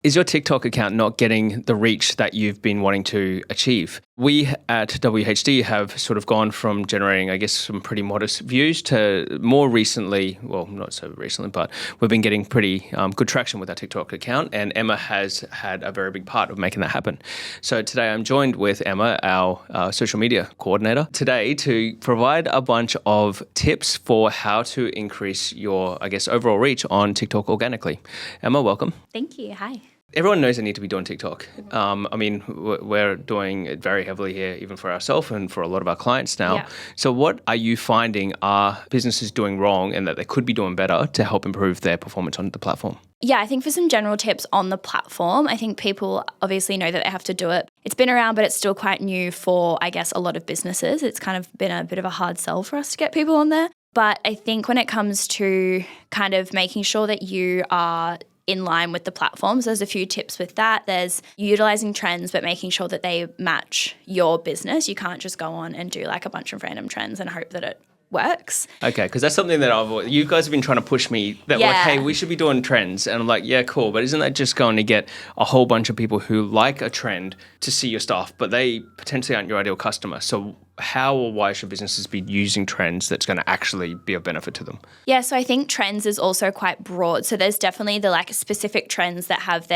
Is your TikTok account not getting the reach that you've been wanting to achieve? We at WHD have sort of gone from generating, I guess, some pretty modest views to more recently, well, not so recently, but we've been getting pretty good traction with our TikTok account, and Emma has had a very big part of making that happen. So today I'm joined with Emma, our social media coordinator, today to provide a bunch of tips for how to increase your, I guess, overall reach on TikTok organically. Emma, welcome. Thank you. Hi. Everyone knows they need to be doing TikTok. I mean, we're doing it very heavily here, even for ourselves and for a lot of our clients now. Yeah. So what are you finding are businesses doing wrong and that they could be doing better to help improve their performance on the platform? Yeah, I think for some general tips on the platform, I think people obviously know that they have to do it. It's been around, but it's still quite new for, I guess, a lot of businesses. It's kind of been a bit of a hard sell for us to get people on there. But I think when it comes to kind of making sure that you are in line with the platforms, there's a few tips with that. There's utilizing trends, but making sure that they match your business. You can't just go on and do like a bunch of random trends and hope that it works. Okay, because that's something that you guys have been trying to push me that like, hey, we should be doing trends. And I'm like, yeah, cool. But isn't that just going to get a whole bunch of people who like a trend to see your stuff, but they potentially aren't your ideal customer? So how or why should businesses be using trends that's going to actually be of benefit to them? Yeah, so I think trends is also quite broad. So there's definitely the like specific trends that have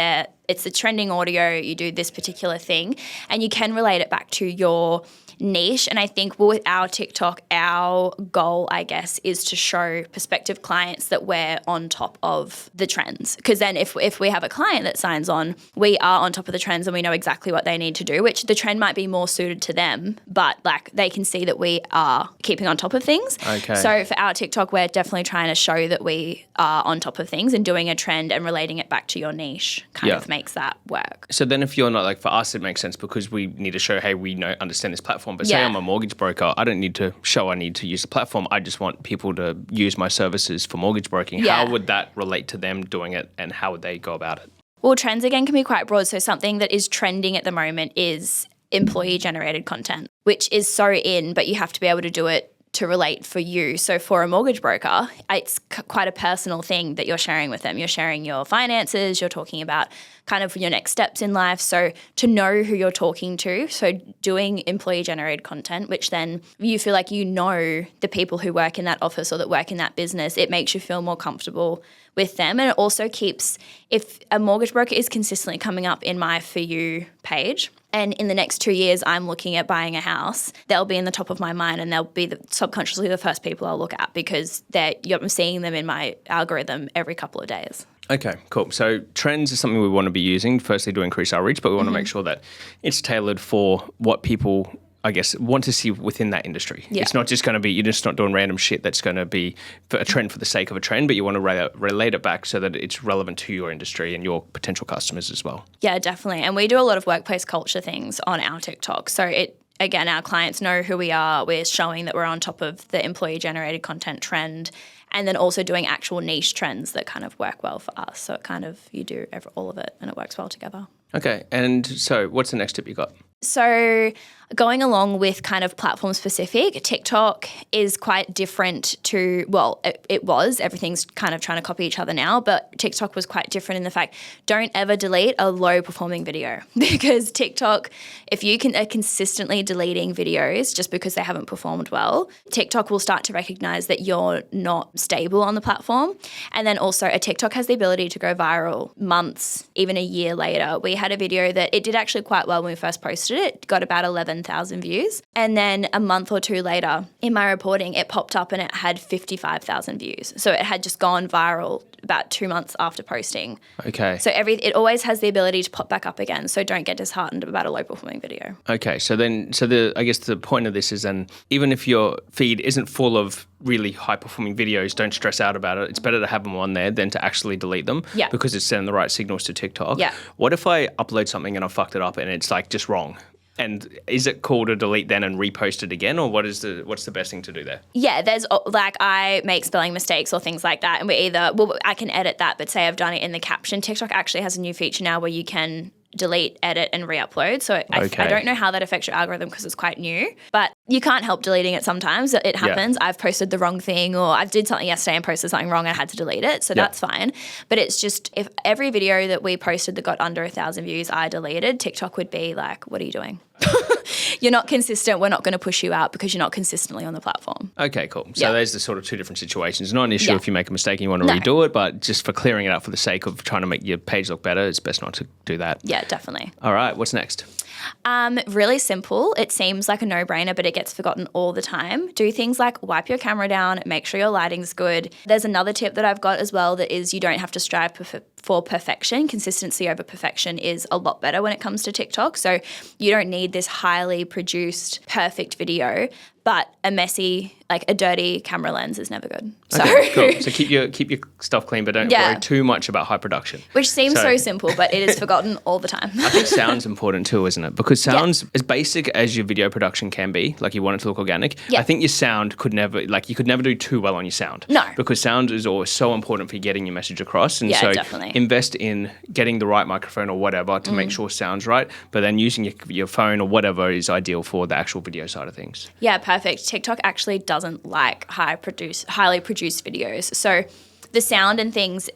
it's the trending audio, you do this particular thing, and you can relate it back to your niche. And I think with our TikTok, our goal, I guess, is to show prospective clients that we're on top of the trends. Because then if we have a client that signs on, we are on top of the trends and we know exactly what they need to do, which the trend might be more suited to them, but like they can see that we are keeping on top of things. Okay. So for our TikTok, we're definitely trying to show that we are on top of things, and doing a trend and relating it back to your niche kind of makes that work. So then if you're not like, for us, it makes sense because we need to show, hey, we understand this platform. But say I'm a mortgage broker, I don't need to show I need to use the platform. I just want people to use my services for mortgage broking. Yeah. How would that relate to them doing it, and how would they go about it? Well, trends again can be quite broad. So something that is trending at the moment is employee generated content, which is so in, but you have to be able to do it to relate for you. So for a mortgage broker, it's quite a personal thing that you're sharing with them. You're sharing your finances, you're talking about kind of your next steps in life. So to know who you're talking to, so doing employee generated content, which then you feel like you know the people who work in that office or that work in that business, it makes you feel more comfortable with them. And it also keeps, if a mortgage broker is consistently coming up in my For You page, and in the next 2 years I'm looking at buying a house, they'll be in the top of my mind, and they'll be subconsciously the first people I'll look at because I'm seeing them in my algorithm every couple of days. Okay, cool. So trends is something we want to be using, firstly to increase our reach, but we want to make sure that it's tailored for what people, I guess, want to see within that industry. Yeah. It's not just going to be, you're just not doing random shit that's going to be for a trend for the sake of a trend, but you want to relate it back so that it's relevant to your industry and your potential customers as well. Yeah, definitely. And we do a lot of workplace culture things on our TikTok. So again, our clients know who we are. We're showing that we're on top of the employee generated content trend, and then also doing actual niche trends that kind of work well for us. So it kind of, you do all of it and it works well together. Okay. And so what's the next tip you got? So going along with kind of platform specific, TikTok is quite different to, well, it was, everything's kind of trying to copy each other now, but TikTok was quite different in the fact, don't ever delete a low performing video, because TikTok, if you are consistently deleting videos just because they haven't performed well, TikTok will start to recognize that you're not stable on the platform. And then also a TikTok has the ability to go viral months, even a year later. We had a video that it did actually quite well when we first posted it, got about 11,000 views. And then a month or two later, in my reporting, it popped up and it had 55,000 views. So it had just gone viral about 2 months after posting. Okay. So it always has the ability to pop back up again. So don't get disheartened about a low performing video. Okay. So I guess the point of this is then, even if your feed isn't full of really high performing videos, don't stress out about it. It's better to have them on there than to actually delete them, because it's sending the right signals to TikTok. Yeah. What if I upload something and I fucked it up and it's like just wrong? And is it cool to delete then and repost it again, or what's the best thing to do there? Yeah, there's like, I make spelling mistakes or things like that, and I can edit that, but say I've done it in the caption. TikTok actually has a new feature now where you can delete, edit, and re-upload. So I don't know how that affects your algorithm because it's quite new, but you can't help deleting it sometimes. It happens. I've posted the wrong thing, or I did something yesterday and posted something wrong and I had to delete it. So that's fine. But it's just, if every video that we posted that got under 1,000 views I deleted, TikTok would be like, what are you doing? You're not consistent. We're not going to push you out because you're not consistently on the platform. Okay, cool. So there's the sort of two different situations. Not an issue if you make a mistake and you want to redo it, but just for clearing it up for the sake of trying to make your page look better, it's best not to do that. Yeah, definitely. All right, what's next? Really simple. It seems like a no-brainer, but it gets forgotten all the time. Do things like wipe your camera down, make sure your lighting's good. There's another tip that I've got as well that is you don't have to strive for perfection. Consistency over perfection is a lot better when it comes to TikTok. So you don't need this highly produced, perfect video, but a messy, like a dirty camera lens is never good. Okay, cool. So keep your stuff clean, but don't worry too much about high production. Which seems so simple, but it is forgotten all the time. I think sound's important too, isn't it? Because sound's as basic as your video production can be, like you want it to look organic. I think your sound could never, you could never do too well on your sound. No. Because sound is always so important for getting your message across. And so definitely. Invest in getting the right microphone or whatever to make sure sound's right, but then using your phone or whatever is ideal for the actual video side of things. Yeah, perfect. TikTok actually doesn't like highly produced videos. So the sound and things,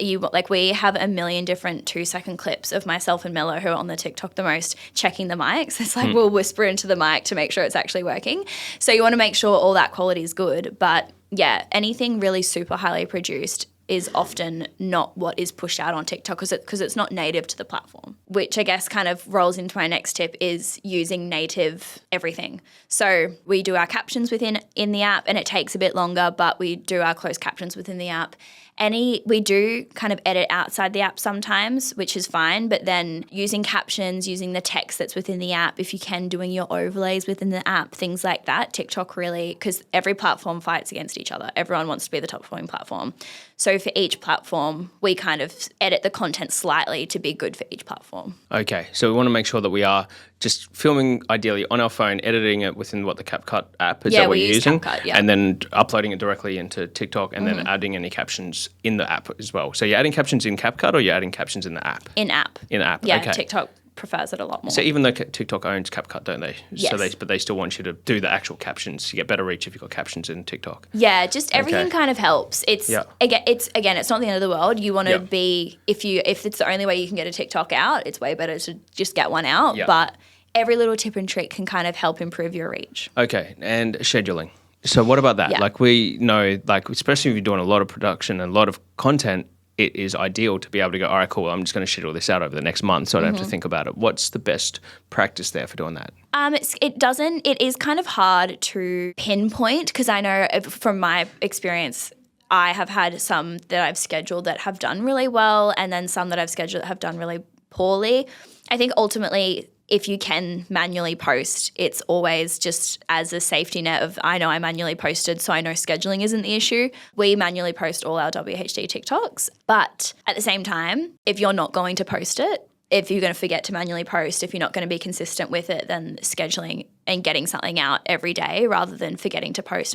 we have a million different 2-second clips of myself and Mello, who are on the TikTok the most, checking the mics. It's like we'll whisper into the mic to make sure it's actually working. So you want to make sure all that quality is good. But yeah, anything really super highly produced is often not what is pushed out on TikTok because it's not native to the platform, which I guess kind of rolls into my next tip is using native everything. So we do our captions in the app, and it takes a bit longer, but we do our closed captions within the app. We do kind of edit outside the app sometimes, which is fine, but then using captions, using the text that's within the app, if you can, doing your overlays within the app, things like that, TikTok really, because every platform fights against each other. Everyone wants to be the top performing platform. So for each platform, we kind of edit the content slightly to be good for each platform. Okay, so we want to make sure that we are just filming ideally on our phone, editing it within the CapCut app. Is that what you're using? CapCut, and then uploading it directly into TikTok and then adding any captions in the app as well. So you're adding captions in CapCut or you're adding captions in the app? In app. In app, yeah, okay. TikTok prefers it a lot more. So even though TikTok owns CapCut, don't they? Yes. But they still want you to do the actual captions. You get better reach if you've got captions in TikTok. Yeah, just everything kind of helps. It's not the end of the world. You want to be if it's the only way you can get a TikTok out, it's way better to just get one out. Yeah. But every little tip and trick can kind of help improve your reach. Okay, and scheduling. So what about that? Yeah. We know, especially if you're doing a lot of production and a lot of content, it is ideal to be able to go, all right, cool, I'm just going to schedule this out over the next month so I don't have to think about it. What's the best practice there for doing that? It is kind of hard to pinpoint because I know from my experience, I have had some that I've scheduled that have done really well and then some that I've scheduled that have done really poorly. I think ultimately, if you can manually post, it's always just as a safety net of I know I manually posted, so I know scheduling isn't the issue. We manually post all our WHD TikToks. But at the same time, if you're not going to post it, if you're going to forget to manually post, if you're not going to be consistent with it, then scheduling and getting something out every day rather than forgetting to post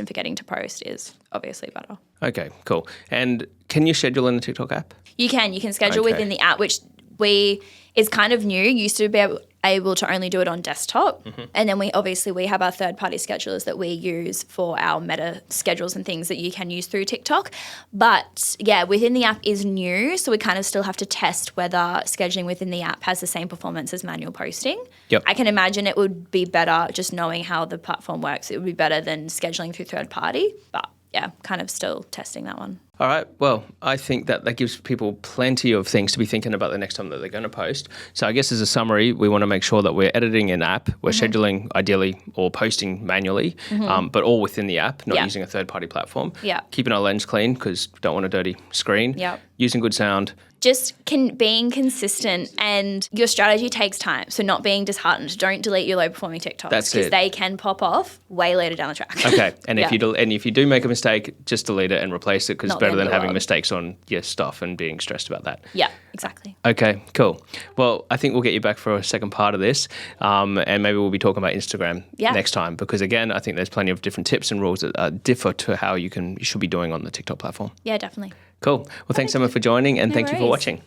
is obviously better. Okay, cool. And can you schedule in the TikTok app? You can schedule within the app, which is kind of new. Used to be able to only do it on desktop. And then we have our third-party schedulers that we use for our meta schedules and things that you can use through TikTok. But yeah, within the app is new, so we kind of still have to test whether scheduling within the app has the same performance as manual posting. Yep. I can imagine it would be better just knowing how the platform works. It would be better than scheduling through third-party, but yeah, kind of still testing that one. All right. Well, I think that gives people plenty of things to be thinking about the next time that they're going to post. So I guess as a summary, we want to make sure that we're editing in app, we're scheduling ideally or posting manually, but all within the app, not using a third-party platform. Yeah. Keeping our lens clean because we don't want a dirty screen. Yeah. Using good sound. Just being consistent, and your strategy takes time. So not being disheartened. Don't delete your low-performing TikToks because they can pop off way later down the track. Okay, and if you do make a mistake, just delete it and replace it because it's better than having mistakes on your stuff and being stressed about that. Yeah, exactly. Okay, cool. Well, I think we'll get you back for a second part of this, and maybe we'll be talking about Instagram next time because again, I think there's plenty of different tips and rules that differ to how you should be doing on the TikTok platform. Yeah, definitely. Cool. Well, thanks so much for joining and thank you for watching.